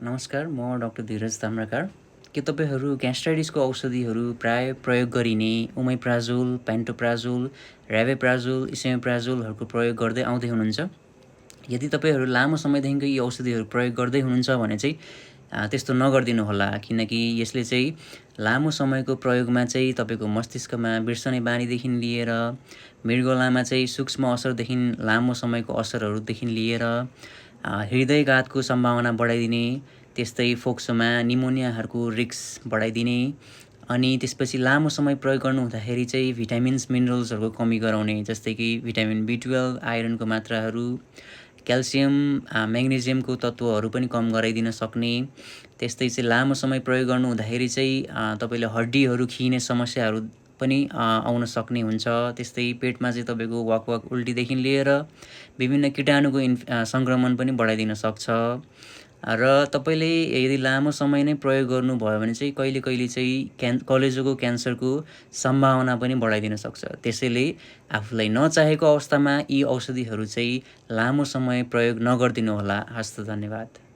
नमस्कार, म डाक्टर धीरज ताम्राकार। के तपाईँहरू ग्यास्ट्राइटिसको औषधिहरू प्राय प्रयोग गरिने ओमेप्राजोल, प्यान्टोप्राजोल, राभेप्राजोल, इसेमिप्राजोलहरूको प्रयोग गर्दै आउँदै हुनुहुन्छ? यदि तपाईँहरू लामो समयदेखिको यी औषधिहरू प्रयोग गर्दै हुनुहुन्छ भने चाहिँ त्यस्तो नगरिदिनुहोला, किनकि यसले चाहिँ लामो समयको प्रयोगमा चाहिँ तपाईँको मस्तिष्कमा बिर्सने बानीदेखि लिएर मृगौलामा चाहिँ सूक्ष्म असरदेखि लामो समयको असरहरूदेखि लिएर हृदयघातको सम्भावना बढाइदिने, त्यस्तै फोक्सोमा निमोनियाहरूको रिस्क बढाइदिने, अनि त्यसपछि लामो समय प्रयोग गर्नु हुँदाखेरि चाहिँ भिटामिन्स मिनरल्सहरूको कमी गराउने, जस्तै कि भिटामिन B12, आइरनको मात्राहरू, क्याल्सियम, म्याग्नेजियमको तत्त्वहरू पनि कम गराइदिन सक्ने। त्यस्तै चाहिँ लामो समय प्रयोग गर्नु हुँदाखेरि चाहिँ तपाईँले हड्डीहरू खिने समस्याहरू पनि आउन सक्ने हुन्छ। त्यस्तै पेटमा चाहिँ तपाईँको वाक उल्टीदेखि लिएर विभिन्न कीटाणुको सङ्क्रमण पनि बढाइदिन सक्छ। र तपाईँले यदि लामो समय नै प्रयोग गर्नुभयो भने चाहिँ कहिले कहिले चाहिँ कलेजोको क्यान्सरको सम्भावना पनि बढाइदिन सक्छ। त्यसैले आफूलाई नचाहेको अवस्थामा यी औषधिहरू चाहिँ लामो समय प्रयोग नगरिदिनुहोला। हस्त, धन्यवाद।